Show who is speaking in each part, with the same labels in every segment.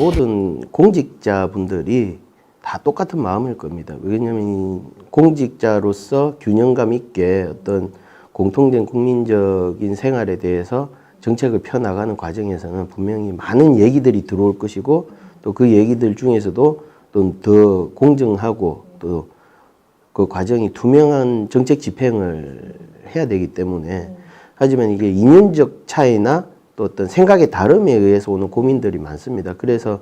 Speaker 1: 모든 공직자분들이 다 똑같은 마음일 겁니다. 왜냐하면 공직자로서 균형감 있게 어떤 공통된 국민적인 생활에 대해서 정책을 펴나가는 과정에서는 분명히 많은 얘기들이 들어올 것이고, 또 그 얘기들 중에서도 또 더 공정하고 또 그 과정이 투명한 정책 집행을 해야 되기 때문에, 하지만 이게 이념적 차이나 또 어떤 생각의 다름에 의해서 오는 고민들이 많습니다. 그래서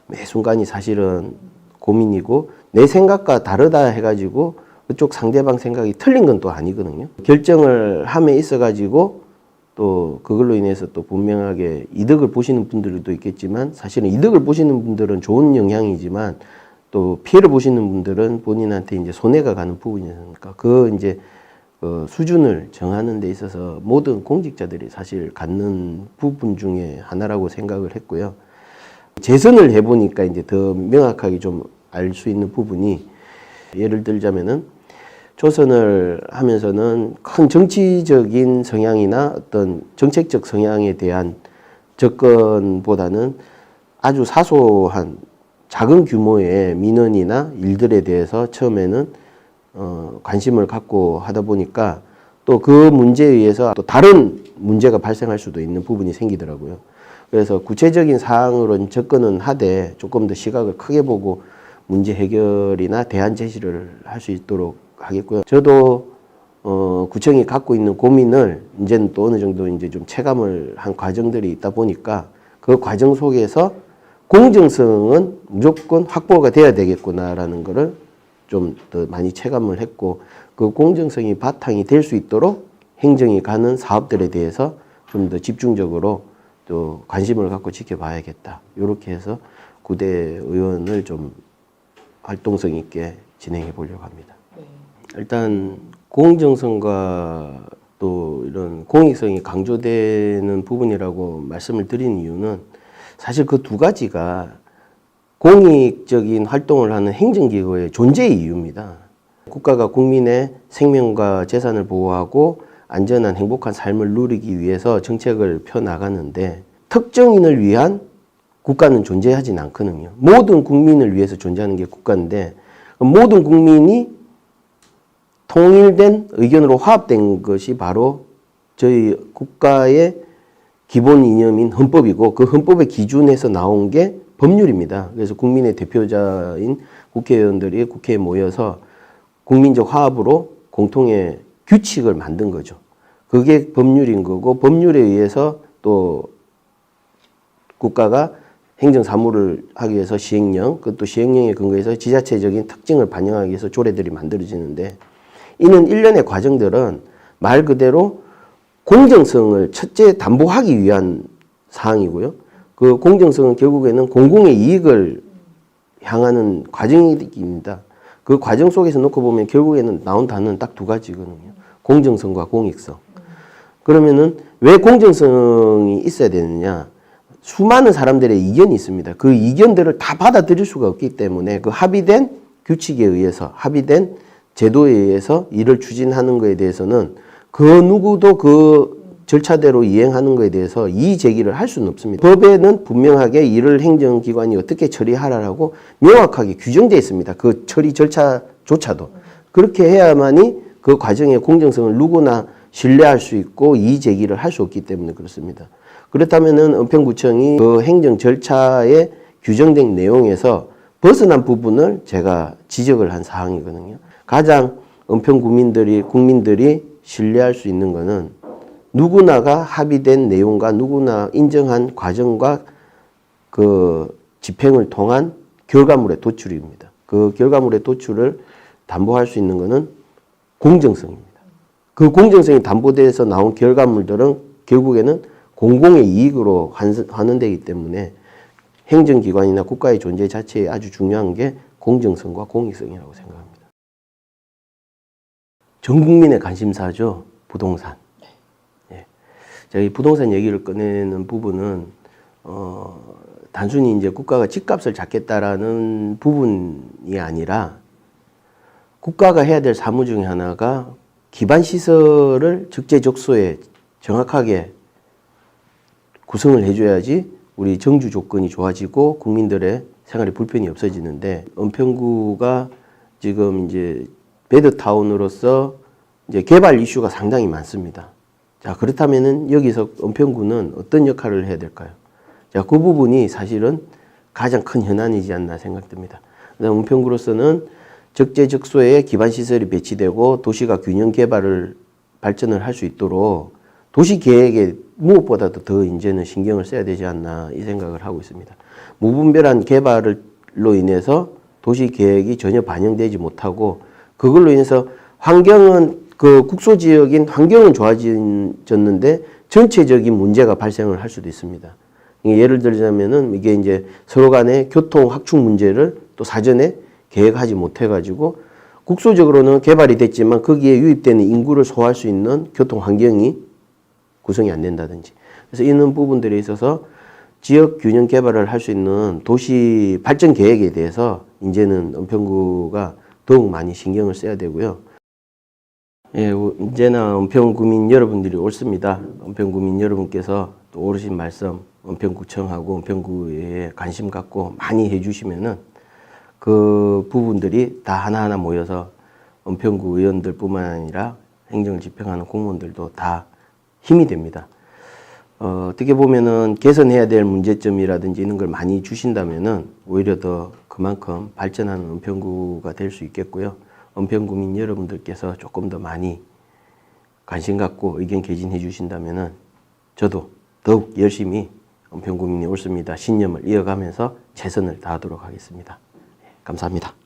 Speaker 1: 매 순간이 사실은 고민이고, 내 생각과 다르다 해가지고 그쪽 상대방 생각이 틀린 건 또 아니거든요. 결정을 함에 있어가지고 또 그걸로 인해서 또 분명하게 이득을 보시는 분들도 있겠지만, 사실은 이득을 보시는 분들은 좋은 영향이지만 또 피해를 보시는 분들은 본인한테 이제 손해가 가는 부분이니까, 그 이제 수준을 정하는 데 있어서 모든 공직자들이 사실 갖는 부분 중에 하나라고 생각을 했고요. 재선을 해보니까 이제 더 명확하게 좀 알 수 있는 부분이, 예를 들자면은 조선을 하면서는 큰 정치적인 성향이나 어떤 정책적 성향에 대한 접근보다는 아주 사소한 작은 규모의 민원이나 일들에 대해서 처음에는 관심을 갖고 하다 보니까, 또 그 문제에 의해서 또 다른 문제가 발생할 수도 있는 부분이 생기더라고요. 그래서 구체적인 사항으로는 접근은 하되 조금 더 시각을 크게 보고 문제 해결이나 대안 제시를 할 수 있도록 하겠고요. 저도 구청이 갖고 있는 고민을 이제는 또 어느 정도 이제 좀 체감을 한 과정들이 있다 보니까, 그 과정 속에서 공정성은 무조건 확보가 돼야 되겠구나라는 거를 좀 더 많이 체감을 했고, 그 공정성이 바탕이 될 수 있도록 행정이 가는 사업들에 대해서 좀 더 집중적으로 또 관심을 갖고 지켜봐야겠다. 이렇게 해서 구대 의원을 좀 활동성 있게 진행해 보려고 합니다. 네. 일단 공정성과 또 이런 공익성이 강조되는 부분이라고 말씀을 드린 이유는, 사실 그 두 가지가 공익적인 활동을 하는 행정기구의 존재의 이유입니다. 국가가 국민의 생명과 재산을 보호하고 안전한 행복한 삶을 누리기 위해서 정책을 펴나가는데, 특정인을 위한 국가는 존재하진 않거든요. 모든 국민을 위해서 존재하는 게 국가인데, 모든 국민이 통일된 의견으로 화합된 것이 바로 저희 국가의 기본 이념인 헌법이고, 그 헌법의 기준에서 나온 게 법률입니다. 그래서 국민의 대표자인 국회의원들이 국회에 모여서 국민적 화합으로 공통의 규칙을 만든 거죠. 그게 법률인 거고, 법률에 의해서 또 국가가 행정사무를 하기 위해서 시행령, 그것도 시행령에 근거해서 지자체적인 특징을 반영하기 위해서 조례들이 만들어지는데, 이는 일련의 과정들은 말 그대로 공정성을 첫째 담보하기 위한 사항이고요. 그 공정성은 결국에는 공공의 이익을 향하는 과정입니다. 그 과정 속에서 놓고 보면 결국에는 나온 단어는 딱 두 가지거든요. 공정성과 공익성. 그러면은 왜 공정성이 있어야 되느냐? 수많은 사람들의 이견이 있습니다. 그 이견들을 다 받아들일 수가 없기 때문에, 그 합의된 규칙에 의해서, 합의된 제도에 의해서 일을 추진하는 것에 대해서는 그 누구도 그 절차대로 이행하는 것에 대해서 이의 제기를 할 수는 없습니다. 법에는 분명하게 일을 행정기관이 어떻게 처리하라고 명확하게 규정되어 있습니다. 그 처리 절차조차도. 그렇게 해야만이 그 과정의 공정성을 누구나 신뢰할 수 있고 이의 제기를 할 수 없기 때문에 그렇습니다. 그렇다면은 은평구청이 그 행정 절차에 규정된 내용에서 벗어난 부분을 제가 지적을 한 사항이거든요. 가장 은평 국민들이 신뢰할 수 있는 거는 누구나가 합의된 내용과 누구나 인정한 과정과 그 집행을 통한 결과물의 도출입니다. 그 결과물의 도출을 담보할 수 있는 거는 공정성입니다. 그 공정성이 담보돼서 나온 결과물들은 결국에는 공공의 이익으로 환원되기 때문에 행정기관이나 국가의 존재 자체에 아주 중요한 게 공정성과 공익성이라고 생각합니다. 전 국민의 관심사죠. 부동산. 예. 제가 이 부동산 얘기를 꺼내는 부분은 단순히 이제 국가가 집값을 잡겠다라는 부분이 아니라, 국가가 해야 될 사무 중에 하나가 기반 시설을 적재적소에 정확하게 구성을 해줘야지 우리 정주 조건이 좋아지고 국민들의 생활에 불편이 없어지는데 은평구가 지금 이제 베드타운으로서 이제 개발 이슈가 상당히 많습니다. 자, 그렇다면은 여기서 은평구는 어떤 역할을 해야 될까요? 자, 그 부분이 사실은 가장 큰 현안이지 않나 생각됩니다. 은평구로서는 적재적소에 기반시설이 배치되고 도시가 균형 개발을 발전을 할 수 있도록 도시 계획에 무엇보다도 더 이제는 신경을 써야 되지 않나 이 생각을 하고 있습니다. 무분별한 개발로 인해서 도시 계획이 전혀 반영되지 못하고 그걸로 인해서 환경은 그 국소 지역인 환경은 좋아졌는데 전체적인 문제가 발생을 할 수도 있습니다. 예를 들자면은 이게 이제 서로 간의 교통 확충 문제를 또 사전에 계획하지 못해가지고 국소적으로는 개발이 됐지만 거기에 유입되는 인구를 소화할 수 있는 교통 환경이 구성이 안 된다든지. 그래서 이런 부분들에 있어서 지역 균형 개발을 할 수 있는 도시 발전 계획에 대해서 이제는 은평구가 더욱 많이 신경을 써야 되고요. 예, 언제나 은평구민 여러분들이 옳습니다. 은평구민 여러분께서 또 오르신 말씀 은평구청하고 은평구에 관심 갖고 많이 해주시면은 그 부분들이 다 하나하나 모여서 은평구 의원들뿐만 아니라 행정을 집행하는 공무원들도 다 힘이 됩니다. 어떻게 보면은 개선해야 될 문제점이라든지 이런 걸 많이 주신다면은 오히려 더 그만큼 발전하는 은평구가 될 수 있겠고요. 은평구민 여러분들께서 조금 더 많이 관심 갖고 의견 개진해 주신다면은 저도 더욱 열심히 은평구민이 옳습니다 신념을 이어가면서 최선을 다하도록 하겠습니다. 감사합니다.